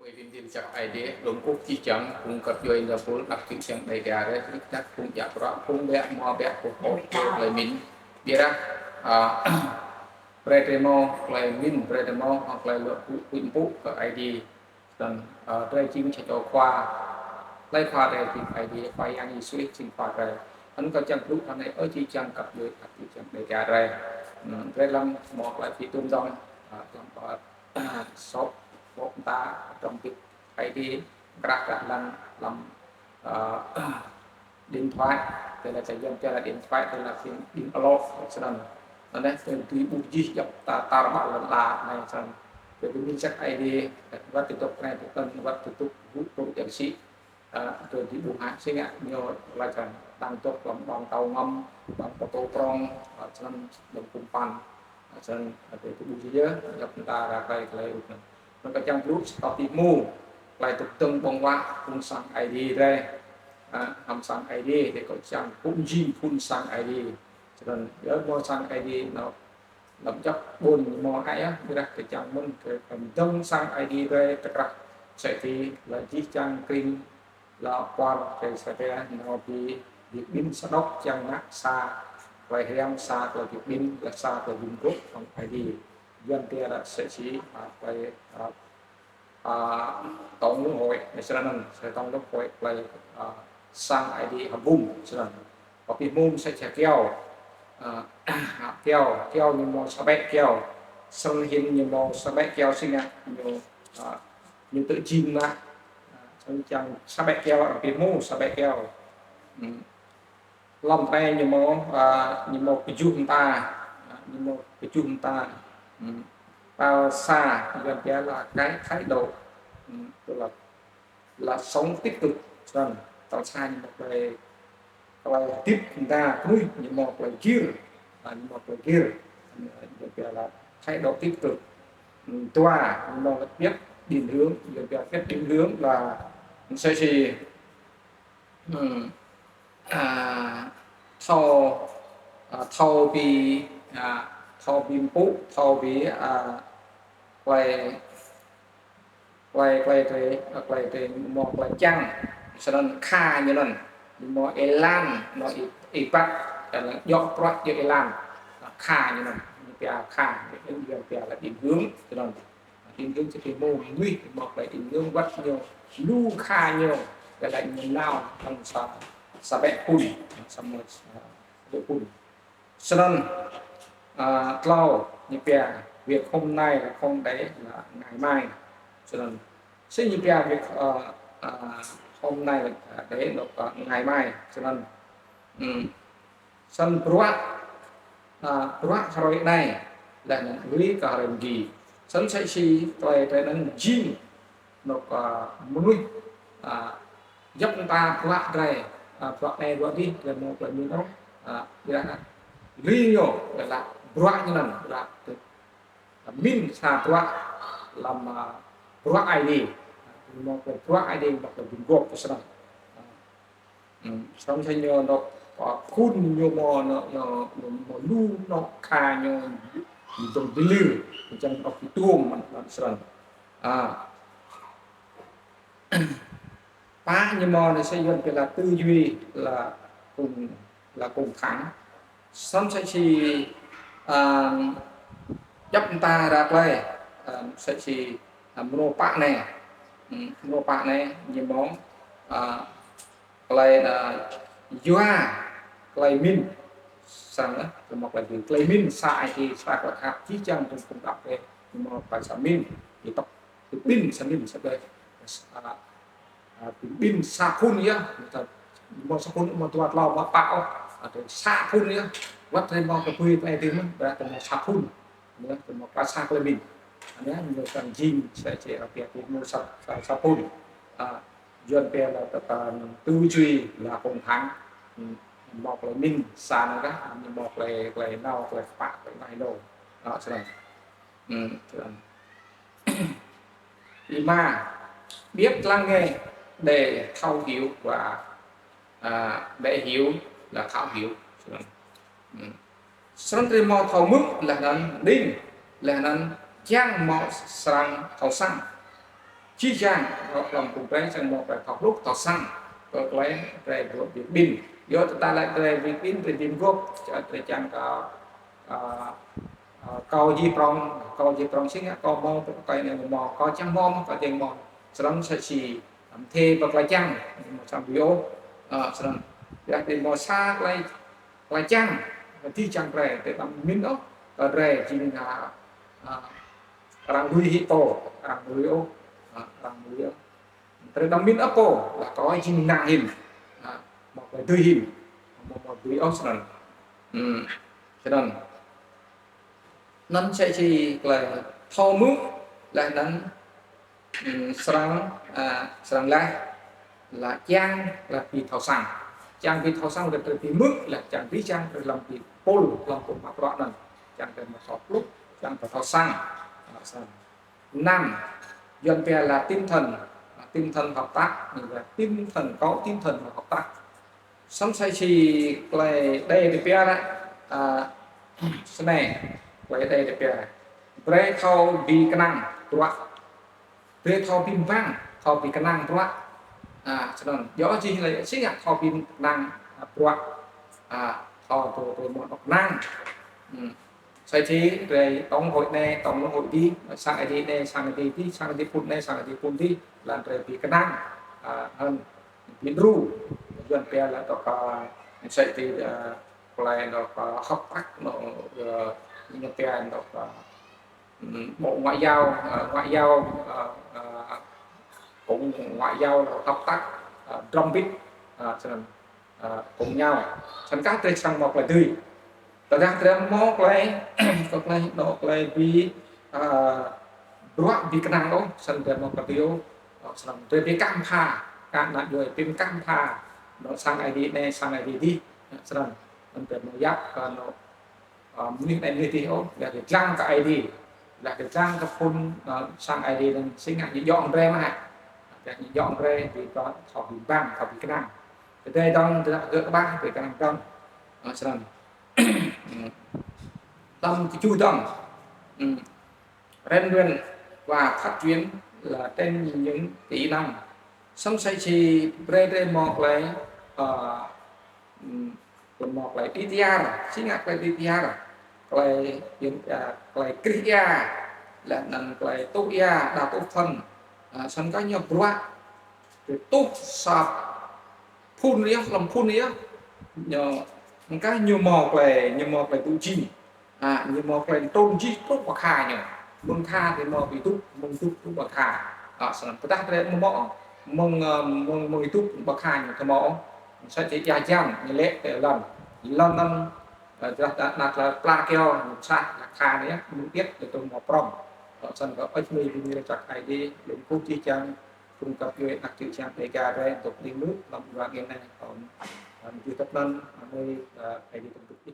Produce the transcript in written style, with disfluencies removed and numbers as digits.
bởi vì điểm chặt ai đấy đồng quốc chi chẳng cùng cặp đôi là vốn đặc trưng chẳng đầy cả đấy các cùng chặt rõ cùng bẹ mò bẹ của họ lời mình biết ra pretemo lời mình pretemo hoặc là lượng quyển bút của ID dan đây chỉ sẽ cho khoa lấy khoa đây thì ID phải anh suy sinh khoa đây anh có chẳng lúc anh ấy ở chi chẳng cặp đôi đặc trưng chẳng đầy cả đây đây làm một lại thì tung dòng làm có shop của ta trong cái đi các làm điện thoại thì là sẽ dùng cho là điện thoại thì là phim điện alo cho nên đấy từ tùy bút gì dọc ta bảo là này xong về cái minh sắc ID và tiếp tục này thì cần và tiếp tục hút công tiến sĩ rồi thì buộc hạn sinh ạ nhiều là cần tăng tốc làm bằng tàu ngâm bằng ô tô prong cho nên đồng cùng pan cho nên về cái bút gì nhớ dọc ta ra đây lấy nó có trong lúc stop mu lại tục từng bông qua phun sang ID đây hàm sang ID để có trong cũng gì phun sang ID cho nên nhớ mua sang ID nó làm chấp buồn mò hay á bây giờ cái trang mình cái cầm đông sang ID đây tất cả sẽ thì là chỉ trang kinh là qua cái sẽ nó bị việc pin sẽ đốc trang nát xa vậy em xa là việc pin là xa là dùng group bằng ID dân kia là sẽ chỉ về tổng ngũ hội để cho nên sẽ tổng ngũ hội là sang ID hợp bùm cho nên có cái môn sẽ chạy keo keo như màu sa bét keo sân hiên như màu sa bét keo sinh ra như tự chim mà trong chẳng sa bét keo ở cái mũ sa bét keo lòng tay như màu cái chum ta như màu cái chum ta vào xa gần kia là cái thái độ tức là sống tích cực dần tạo xa như một cái tiếp chúng ta nuôi như một cái kia gần kia là thái độ tích cực toa nó biết định hướng gần kia biết định hướng là sẽ gì thâu vì thâu bim bút thâu vì quay cái một cái chăng cho nên kha như lần một elan nó ipat là dọc pro như elan kha như lần cái kha cái điều là định hướng cho nên định hướng cho cái mô nguy một cái định hướng bắt nhiều lu kha nhiều cái lại nhiều nào trong sa bẹ cùn xong rồi cùn cho nên lâu như kia việc hôm nay là không đấy là ngày mai cho nên sẽ như kia việc hôm nay là đấy là ngày mai cho nên sân rồi này là những lý cả lần gì sân sẽ si tôi nên gym nó mũi giúp ta phá đây phá này rồi đi là một là như đó lý nhiều là phá như là min sa phá làm phá ID một cái phá ID một cái dùng gộp cho xong thay nhờ nó khun nhiều mò nó lu nó kha nhiều trong cái lư trong cái tuồng mà xong phá như mò này sẽ dùng cái là tư duy là cùng thắng xong sẽ chỉ chấp ta ra đây sẽ chỉ mô bạ này như món lại là yoa lại min sang đó một là từ clay min sai thì sai là khác chỉ chẳng trong công đọc đây mà phải sang min thì tập từ pin sang min sẽ đây từ pin sa phun nhá một sa phun một tuột lò mà bão từ sa phun nhá vắt lên bao cái quy này thì nó đã từ một sa phun nữa từ một cái sa clay min anh nhá nhiều cần gym sẽ chỉ ở việc mua sa phun dân pe là tư duy là cùng thắng một là minh sàn đó một là nào là phạt cái này đâu đó cho nên mà biết lắng nghe để thấu hiểu và để hiểu là thấu hiểu sân thì mò thấu mức là nó đinh là nó giang mò sang thấu sang chi chang lòng cùng trái sang một cái thọc lúc thọc xăng rồi lấy về việc pin do ta lại về việc pin về pin gốc để chẳng có câu gì prong xích câu mò cái này mò có chăng mò có tiền mò sau đó sẽ chỉ thề và cái chăng một trăm video sau đó để mò xa cái chăngที่จังแรแต่บางมินเนาะก็แรจริงrăng đuôi hito răng đuôi ô răng đuôi ô từ đồng miền Apo là có chim nặng hình một cái đuôi hình một đuôi ô sần cho nên nó sẽ chỉ là thô mức là nó sang là trang là vì thảo sản trang vì thảo sản là từ mức là trang vì trang là làm vì pol làm của mặt rõ này trang từ một số lúc trang thảo sản năm dần về là tinh thần hợp tác là tinh thần có tinh thần hợp tác xong sai chỉ là đây để bia đó cái này quay đây để bia bre thao bị cái năng tua bre thao pin vang thao bị cái năng tua cho nên gió chỉ là xí ngặt thao pin năng tua thao từ một năng sai chỉ về tổng hội này tổng hội đi sang ai đi này sang ai đi sang ai đi phun này sang ai đi phun đi làm về bị cái năng hơn biến ru dần pe là đó có sai thì lại nó có học tác nó như pe nó có bộ ngoại giao cũng ngoại giao hợp tác trong biết cùng nhau thành các trên sang một là tươiแต่ดังเดิมมองเลยก็เลยดอกเลยวีรั้ววีกระนังโอ้สันเดิมมองกระเดียวสันเดิมวีกัมพาการนัดด้วยเป็นกัมพาดอกสังไอดีในสังไอดีดีสันมันเดิมมองยักษ์กันนี่ในนี้ที่โอ้อยากจะจ้างกับไอดีอยากจะจ้างกับคนสังไอดีนั้นสิ่งที่ย้อนแรงมาอยากย้อนแรงvì có họ bị băng họ bị cái năng thì đây đông thì gỡ băng về cái năng trongสันtâm thì chui tâm rèn luyện và phát triển là trên những kỹ năng xong sai chi bre mọc lại mọc lại PTR chính là lại PTR lại những lại kriya là nằm lại toya đào tốt phần xong có nhiều quá rồi tốt sập phun đi làm phun đi nhờ cái nhiều mọc lại tụ chi nhiều mọc lại tôn chi tốt bậc hà nhỉ mông tha thì mọc bị tụ mông tụ bậc hà sản phẩm ta đây mông tụ bậc hà nhỉ cái mỏ sẽ chỉ dài dang như lệ để lần năm đặt là pla keo sa là hà đấy muốn biết để tôi mỏ prom sản phẩm HMI như là chặt ID đến phút chi trang cung cấp về đặc trữ trang để gà đây tục đi nước làm và game này còn như tập nên nơi ID tương tự